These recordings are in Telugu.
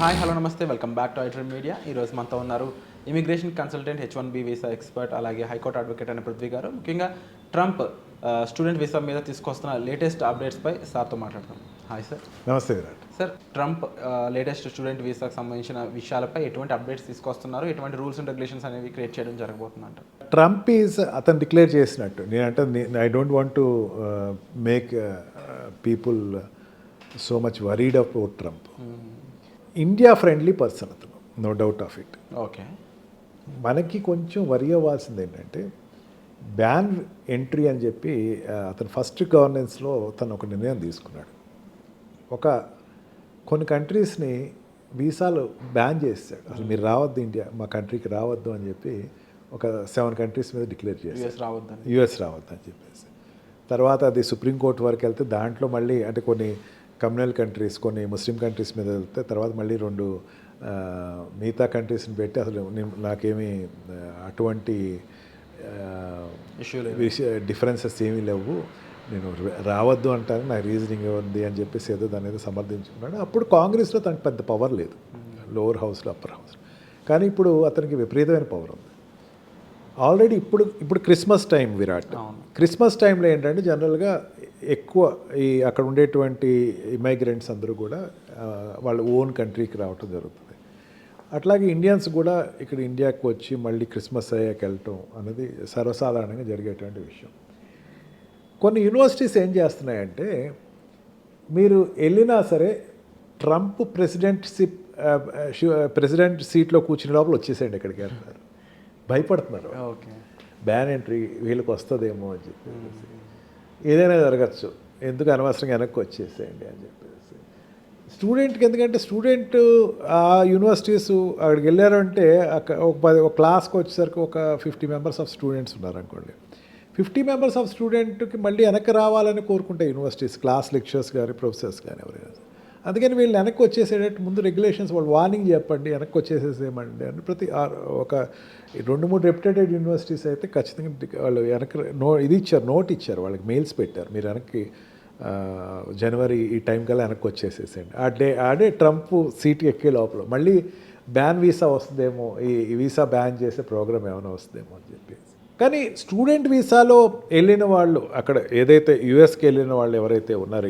హాయ్ హలో నమస్తే వెల్కమ్ బ్యాక్ టు ఐట్రీ మీడియా. ఈరోజు మనతో ఉన్నారు immigration consultant, H1B visa expert, అలాగే హైకోర్టు అడ్వకేట్ అయిన పృథ్వీ గారు. ముఖ్యంగా ట్రంప్ స్టూడెంట్ వీసా మీద తీసుకొస్తున్న లేటెస్ట్ అప్డేట్స్పై సార్తో మాట్లాడతాం. Hi sir. నమస్తే Virat. Sir, Trump latest student వీసాకు సంబంధించిన విషయాలపై ఎటువంటి అప్డేట్స్ తీసుకొస్తున్నారు, ఎటువంటి రూల్స్ అండ్ రెగ్యులేషన్స్ అనేవి క్రియేట్ చేయడం జరగబోతుందంట? ట్రంప్ అతను డిక్లేర్ చేసినట్టు నేనంటే I don't want to make people so much worried about Trump. India friendly person అతను, no doubt of it. Okay. మనకి కొంచెం వరి అవ్వాల్సింది ఏంటంటే బ్యాన్ ఎంట్రీ అని చెప్పి అతను ఫస్ట్ గవర్నెన్స్లో తను ఒక నిర్ణయం తీసుకున్నాడు. కొన్ని కంట్రీస్ని వీసాలు బ్యాన్ చేస్తాడు, అసలు మీరు రావద్దు, ఇండియా మా కంట్రీకి రావద్దు అని చెప్పి ఒక 7 కంట్రీస్ మీద డిక్లేర్ చేశాడు, యుఎస్ రావద్దు అని చెప్పేసి. తర్వాత అది సుప్రీంకోర్టు వరకు వెళ్తే దాంట్లో మళ్ళీ అంటే కొన్ని కమ్యూనల్ కంట్రీస్, కొన్ని ముస్లిం కంట్రీస్ మీద వెళ్తే తర్వాత మళ్ళీ 2 మిగతా కంట్రీస్ని పెట్టి అసలు నాకేమీ అటువంటి డిఫరెన్సెస్ ఏమీ లేవు, నేను రావద్దు అంటాను, నా రీజనింగ్ ఉంది అని చెప్పేసి ఏదో దాని ఏదో సమర్థించుకున్నాడు. అప్పుడు కాంగ్రెస్లో తనకు పెద్ద పవర్ లేదు, లోవర్ హౌస్లో అప్పర్ హౌస్. కానీ ఇప్పుడు అతనికి విపరీతమైన పవర్ ఉంది ఆల్రెడీ. ఇప్పుడు క్రిస్మస్ టైం విరాట్. క్రిస్మస్ టైంలో ఏంటంటే జనరల్గా ఎక్కువ అక్కడ ఉండేటువంటి ఇమైగ్రెంట్స్ అందరూ కూడా వాళ్ళ ఓన్ కంట్రీకి రావటం జరుగుతుంది. అట్లాగే ఇండియన్స్ కూడా ఇక్కడ ఇండియాకి వచ్చి మళ్ళీ క్రిస్మస్ అయ్యాక వెళ్ళటం అనేది సర్వసాధారణంగా జరిగేటువంటి విషయం. కొన్ని యూనివర్సిటీస్ ఏం చేస్తున్నాయంటే మీరు వెళ్ళినా సరే ట్రంప్ ప్రెసిడెంట్ సీట్లో కూర్చునే లోపల వచ్చేసేయండి ఇక్కడికి వెళ్తున్నారు, భయపడుతున్నారు. ఓకే. బ్యాన్ ఎంట్రీ వీళ్ళకి వస్తుందేమో అని చెప్పేసి, ఏదైనా జరగచ్చు, ఎందుకు అనవసరంగా వెనక్కి వచ్చేసేయండి అని చెప్పేసి. స్టూడెంట్కి ఎందుకంటే స్టూడెంట్ ఆ యూనివర్సిటీస్ అక్కడికి వెళ్ళారంటే ఒక క్లాస్కి వచ్చేసరికి ఒక 50 మెంబర్స్ ఆఫ్ స్టూడెంట్స్ ఉన్నారు అనుకోండి. 50 మెంబర్స్ ఆఫ్ స్టూడెంట్కి మళ్ళీ వెనక్కి రావాలని కోరుకుంటాయి యూనివర్సిటీస్, క్లాస్ లెక్చర్స్ కానీ ప్రొఫెసర్స్ కానీ ఎవరైనా. అందుకని వీళ్ళు వెనక్కి వచ్చేసేటట్టు ముందు రెగ్యులేషన్స్ వాళ్ళు వార్నింగ్ చెప్పండి, వెనక్కి వచ్చేసేసేయమండి అని ప్రతి ఒక 2-3 రెప్యుటెడ్ యూనివర్సిటీస్ అయితే ఖచ్చితంగా వాళ్ళు వెనక్కి నోట్ ఇచ్చారు, వాళ్ళకి మెయిల్స్ పెట్టారు, మీరు వెనక్కి జనవరి ఈ టైం కల్లా వెనక్కి వచ్చేసేసేయండి. ఆ డే ట్రంప్ సీట్కి ఎక్కే లోపల మళ్ళీ బ్యాన్ వీసా వస్తుందేమో, ఈ వీసా బ్యాన్ చేసే ప్రోగ్రామ్ ఏమైనా వస్తుందేమో అని చెప్పేసి. కానీ స్టూడెంట్ వీసాలో వెళ్ళిన వాళ్ళు, అక్కడ ఏదైతే యూఎస్కి వెళ్ళిన వాళ్ళు ఎవరైతే ఉన్నారో,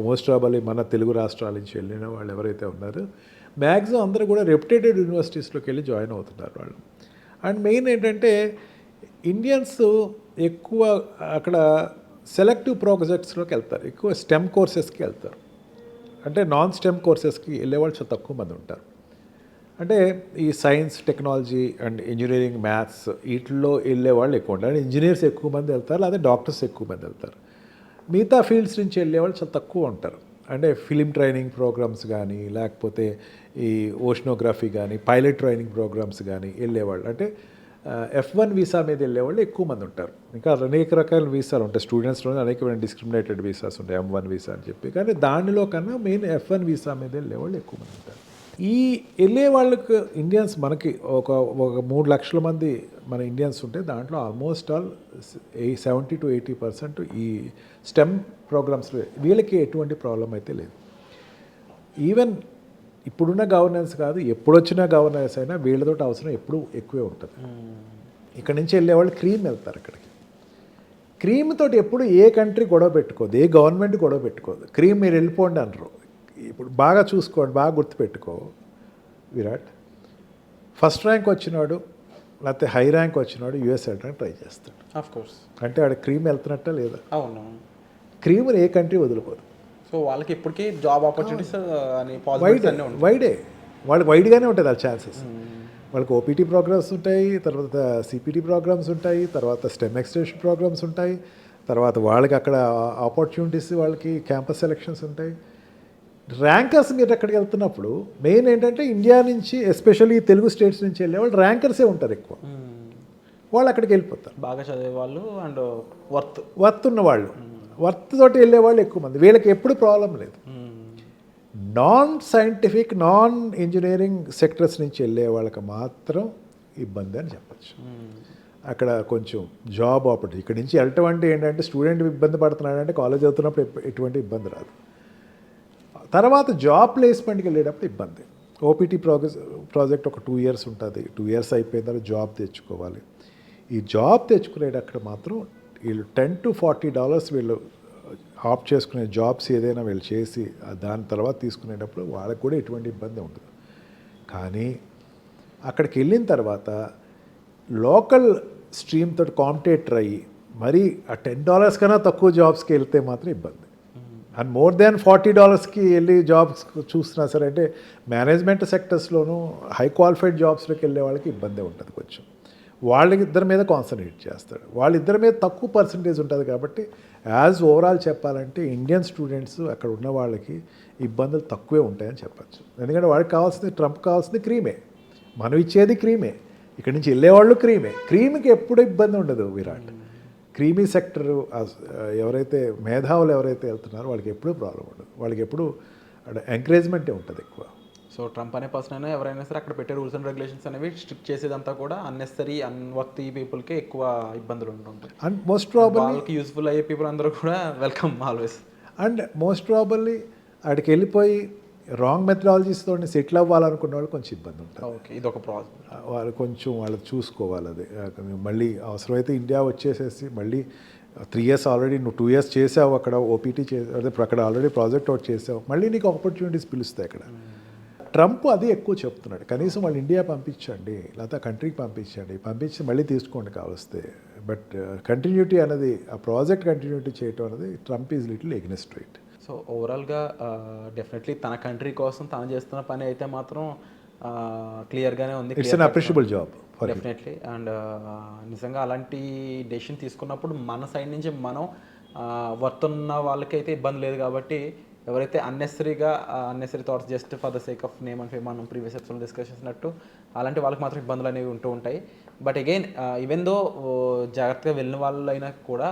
మోస్ట్ ప్రాబబ్లీ మన తెలుగు రాష్ట్రాల నుంచి వెళ్ళిన వాళ్ళు ఎవరైతే ఉన్నారో మ్యాక్సిమం అందరూ కూడా రెప్యుటెడ్ యూనివర్సిటీస్లోకి వెళ్ళి జాయిన్ అవుతున్నారు వాళ్ళు. అండ్ మెయిన్ ఏంటంటే ఇండియన్స్ ఎక్కువ అక్కడ సెలెక్టివ్ ప్రాజెక్ట్స్లోకి వెళ్తారు, ఎక్కువ స్టెమ్ కోర్సెస్కి వెళ్తారు. అంటే నాన్ స్టెమ్ కోర్సెస్కి వెళ్ళేవాళ్ళు చాలా తక్కువ మంది ఉంటారు. అంటే ఈ science, technology and engineering, maths వీటిల్లో వెళ్ళే వాళ్ళు ఎక్కువ ఉంటారు. ఇంజనీర్స్ ఎక్కువ మంది వెళ్తారు, లేదా డాక్టర్స్ ఎక్కువ మంది వెళ్తారు. మిగతా ఫీల్డ్స్ నుంచి వెళ్ళేవాళ్ళు చాలా తక్కువ ఉంటారు. అంటే ఫిలిం ట్రైనింగ్ ప్రోగ్రామ్స్ కానీ, లేకపోతే ఈ ఓషనోగ్రఫీ కానీ, పైలట్ ట్రైనింగ్ ప్రోగ్రామ్స్ కానీ వెళ్ళేవాళ్ళు, అంటే F1 వీసా మీద వెళ్ళేవాళ్ళు ఎక్కువ మంది ఉంటారు. ఇంకా అనేక రకాల వీసాలు ఉంటాయి, స్టూడెంట్స్లోనే అనేకమైన డిస్క్రిమినేటెడ్ వీసాస్ ఉంటాయి, M1 వీసా అని చెప్పి. కానీ దానిలో కన్నా మెయిన్ F1 వీసా మీద వెళ్ళేవాళ్ళు ఎక్కువ మంది ఉంటారు. ఈ వెళ్ళే వాళ్ళకు ఇండియన్స్ మనకి ఒక 3 లక్షల మంది మన ఇండియన్స్ ఉంటే దాంట్లో ఆల్మోస్ట్ ఆల్ 70 to 80% ఈ స్టెమ్ ప్రోగ్రామ్స్లో వీళ్ళకి ఎటువంటి ప్రాబ్లం అయితే లేదు. ఈవెన్ ఇప్పుడున్న గవర్నెన్స్ కాదు, ఎప్పుడొచ్చిన గవర్నెన్స్ అయినా వీళ్ళతో అవసరం ఎప్పుడు ఎక్కువే ఉంటుంది. ఇక్కడ నుంచి వెళ్ళేవాళ్ళు క్రీమ్ వెళ్తారు అక్కడికి. క్రీమ్ తోటి ఎప్పుడు ఏ కంట్రీ గొడవ పెట్టుకోదు, ఏ గవర్నమెంట్ గొడవ పెట్టుకోదు. క్రీమ్ మీరు వెళ్ళిపోండి అనరు. ఇప్పుడు బాగా చూసుకోండి, బాగా గుర్తుపెట్టుకో విరాట్, ఫస్ట్ ర్యాంక్ వచ్చినాడు లేకపోతే హై ర్యాంక్ వచ్చినాడు యూఎస్ వెళ్ళడానికి ట్రై చేస్తాడు. ఆఫ్కోర్స్. అంటే ఆడ క్రీమ్ వెళ్తున్నట్ట లేదా? అవును. క్రీమ్ని ఏ కంట్రీ వదిలిపోదు. సో వాళ్ళకి ఇప్పటికీ జాబ్ ఆపర్చునిటీస్ అని వైడే, వాళ్ళకి వైడ్గానే ఉంటుంది ఆ ఛాన్సెస్. వాళ్ళకి ఓపీటీ ప్రోగ్రామ్స్ ఉంటాయి, తర్వాత సిపిటీ ప్రోగ్రామ్స్ ఉంటాయి, తర్వాత స్టెమ్ ఎక్స్టెన్షన్ ప్రోగ్రామ్స్ ఉంటాయి, తర్వాత వాళ్ళకి అక్కడ ఆపర్చునిటీస్, వాళ్ళకి క్యాంపస్ సెలెక్షన్స్ ఉంటాయి. ర్యాంకర్స్ మీరు అక్కడికి వెళ్తున్నప్పుడు మెయిన్ ఏంటంటే ఇండియా నుంచి ఎస్పెషల్లీ తెలుగు స్టేట్స్ నుంచి వెళ్ళే వాళ్ళు ర్యాంకర్సే ఉంటారు ఎక్కువ. వాళ్ళు అక్కడికి వెళ్ళిపోతారు, బాగా చదివే వాళ్ళు అండ్ వర్త్ ఉన్న వాళ్ళు, వర్త్ తోటి వెళ్ళే వాళ్ళు ఎక్కువ మంది. వీళ్ళకి ఎప్పుడు ప్రాబ్లం లేదు. Non scientific, non engineering sectors నుంచి వెళ్ళే వాళ్ళకి మాత్రం ఇబ్బంది అని చెప్పచ్చు. అక్కడ కొంచెం జాబ్ ఆపర్చునిటీ, ఇక్కడ నుంచి వెళ్ళటం అంటే ఏంటంటే స్టూడెంట్ ఇబ్బంది పడుతున్నాడంటే కాలేజ్ చదువుతున్నప్పుడు ఎటువంటి ఇబ్బంది రాదు. తర్వాత జాబ్ ప్లేస్మెంట్కి వెళ్ళేటప్పుడు ఇబ్బంది. ఓపీటీ ప్రాజెక్ట్ ఒక 2 years ఉంటుంది. 2 years అయిపోయిన తర్వాత జాబ్ తెచ్చుకోవాలి. ఈ జాబ్ తెచ్చుకునేటక్కడ మాత్రం వీళ్ళు $10 to $40 వీళ్ళు ఆప్ట్ చేసుకునే జాబ్స్ ఏదైనా వీళ్ళు చేసి దాని తర్వాత తీసుకునేటప్పుడు వాళ్ళకి కూడా ఎటువంటి ఇబ్బంది ఉండదు. కానీ అక్కడికి వెళ్ళిన తర్వాత లోకల్ స్ట్రీమ్ తోటి కాంపిటేటర్ అయ్యి మరి ఆ $10 కన్నా తక్కువ జాబ్స్కి వెళ్తే మాత్రం ఇబ్బంది. అండ్ మోర్ దాన్ $40కి వెళ్ళి జాబ్స్ చూస్తున్నా సరే అంటే మేనేజ్మెంట్ సెక్టర్స్లోనూ హై క్వాలిఫైడ్ జాబ్స్లోకి వెళ్ళే వాళ్ళకి ఇబ్బంది ఉంటుంది కొంచెం. వాళ్ళిద్దరి మీద కాన్సన్ట్రేట్ చేస్తాడు. వాళ్ళిద్దరి మీద తక్కువ పర్సంటేజ్ ఉంటుంది కాబట్టి యాజ్ ఓవరాల్ చెప్పాలంటే ఇండియన్ స్టూడెంట్స్ అక్కడ ఉన్న వాళ్ళకి ఇబ్బందులు తక్కువే ఉంటాయని చెప్పచ్చు. ఎందుకంటే వాడికి కావాల్సింది ట్రంప్ కావాల్సింది క్రీమే, మనం ఇచ్చేది క్రీమే, ఇక్కడి నుంచి వెళ్ళేవాళ్ళు క్రీమే. క్రీమ్కి ఎప్పుడు ఇబ్బంది ఉండదు విరాట్. క్రీమీ సెక్టర్ ఎవరైతే మేధావులు ఎవరైతే వెళ్తున్నారో వాళ్ళకి ఎప్పుడూ ప్రాబ్లం ఉండదు. వాళ్ళకి ఎప్పుడు ఎంకరేజ్మెంటే ఉంటుంది ఎక్కువ. సో ట్రంప్ అనే పర్సన్ అయినా ఎవరైనా సరే అక్కడ పెట్టే రూల్స్ అండ్ రెగ్యులేషన్స్ అనేవి స్ట్రిక్ట్ చేసేదంతా కూడా అన్నెసరీ అన్వర్తి పీపుల్కి ఎక్కువ ఇబ్బందులు ఉంటుంటాయి. అండ్ మోస్ట్ ప్రాబబ్లీ వాళ్ళకి యూస్ఫుల్ అయ్యే పీపుల్ అందరూ కూడా welcome always. And most probably అక్కడికి వెళ్ళిపోయి రాంగ్ మెథడాలజీస్తో సెటిల్ అవ్వాలనుకున్న వాళ్ళు కొంచెం ఇబ్బంది ఉంటుంది. ఓకే, ఇది ఒక ప్రాబ్లం. వాళ్ళు కొంచెం వాళ్ళు చూసుకోవాలి. అది మళ్ళీ అవసరమైతే ఇండియా వచ్చేసేసి మళ్ళీ 3 years ఆల్రెడీ నువ్వు 2 years చేసావు అక్కడ ఓపీటీ అదే అక్కడ ఆల్రెడీ ప్రాజెక్ట్ అవుట్ చేసావు, మళ్ళీ నీకు ఆపర్చునిటీస్ పిలుస్తాయి అక్కడ. ట్రంప్ అది ఎక్కువ చెప్తున్నాడు, కనీసం వాళ్ళు ఇండియా పంపించండి లేకపోతే కంట్రీకి పంపించి మళ్ళీ తీసుకోండి కావలిస్తే. బట్ కంటిన్యూటీ అనేది ఆ ప్రాజెక్ట్ కంటిన్యూటీ చేయటం అనేది Trump is little against right. So ఓవరాల్గా డెఫినెట్లీ తన కంట్రీ కోసం తను చేస్తున్న పని అయితే మాత్రం క్లియర్గానే ఉంది. It's an appreciable job definitely. And నిజంగా అలాంటి డెసిషన్ తీసుకున్నప్పుడు మన సైడ్ నుంచి మనం వర్తున్న వాళ్ళకైతే ఇబ్బంది లేదు కాబట్టి ఎవరైతే unnecessary thoughts just for the sake of name and fame మనం ప్రీవియస్ ఎపిసోడ్ డిస్కస్ చేసినట్టు అలాంటి వాళ్ళకి మాత్రం ఇబ్బందులు అనేవి ఉంటూ ఉంటాయి. బట్ అగైన్ ఈవెన్ దో జాగ్రత్తగా వెళ్ళిన వాళ్ళైనా కూడా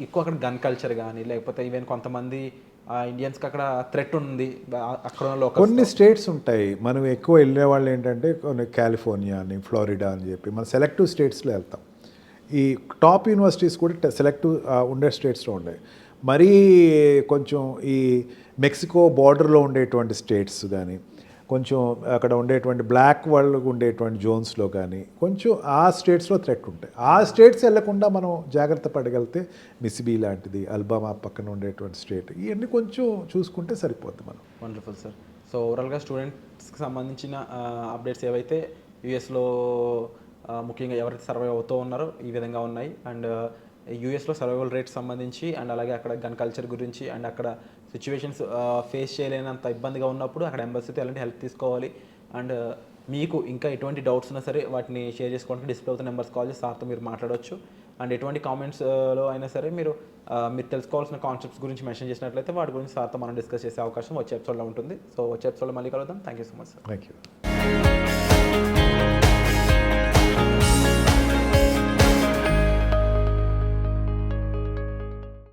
ఎక్కువ అక్కడ గన్ కల్చర్ కానీ లేకపోతే ఈవెన్ కొంతమంది ఇండియన్స్కి అక్కడ థ్రెట్ ఉంది అక్కడ ఉన్న లోకల్ కొన్ని స్టేట్స్ ఉంటాయి. మనం ఎక్కువ వెళ్ళే వాళ్ళు ఏంటంటే కొన్ని కాలిఫోర్నియా అని ఫ్లోరిడా అని చెప్పి మనం సెలెక్టివ్ స్టేట్స్లో వెళ్తాం. ఈ టాప్ యూనివర్సిటీస్ కూడా సెలెక్టివ్ ఉండే స్టేట్స్లో ఉన్నాయి. మరీ కొంచెం ఈ మెక్సికో బార్డర్లో ఉండేటువంటి స్టేట్స్ కానీ కొంచెం అక్కడ ఉండేటువంటి బ్లాక్ వాళ్ళు ఉండేటువంటి జోన్స్లో కానీ కొంచెం ఆ స్టేట్స్లో థ్రెట్ ఉంటాయి. ఆ స్టేట్స్ వెళ్లకుండా మనం జాగ్రత్త పడగలిగితే మిసిబీ లాంటిది అల్బామా పక్కన ఉండేటువంటి స్టేట్ ఇవన్నీ కొంచెం చూసుకుంటే సరిపోద్ది మనం. Wonderful sir. సో ఓవరాల్గా స్టూడెంట్స్కి సంబంధించిన అప్డేట్స్ ఏవైతే యూఎస్లో ముఖ్యంగా ఎవరైతే సర్వైవ్ అవుతూ ఉన్నారో ఈ విధంగా ఉన్నాయి. అండ్ యూఎస్లో సర్వైవల్ రేట్స్ సంబంధించి అండ్ అలాగే అక్కడ గన్ కల్చర్ గురించి అండ్ అక్కడ సిచ్యువేషన్స్ ఫేస్ చేయలేనంత ఇబ్బందిగా ఉన్నప్పుడు అక్కడ ఎంబసీతో ఎలాంటి హెల్ప్ తీసుకోవాలి అండ్ మీకు ఇంకా ఎటువంటి డౌట్స్ ఉన్నా సరే వాటిని షేర్ చేసుకోవడానికి డిస్ప్లే అవుతున్న నెంబర్స్ కాల్ చేసి సార్తో మీరు మాట్లాడవచ్చు. అండ్ ఎటువంటి కామెంట్స్లో అయినా సరే మీరు తెలుసుకోవాల్సిన కాన్సెప్ట్స్ గురించి మెన్షన్ చేసినట్లయితే వాటి గురించి సార్తో మనం డిస్కస్ చేసే అవకాశం వచ్చే ఎపిసోడ్లో ఉంటుంది. సో వచ్చే ఎపిసోడ్లో మళ్ళీ కలుద్దాం. Thank you so much sir. Thank you.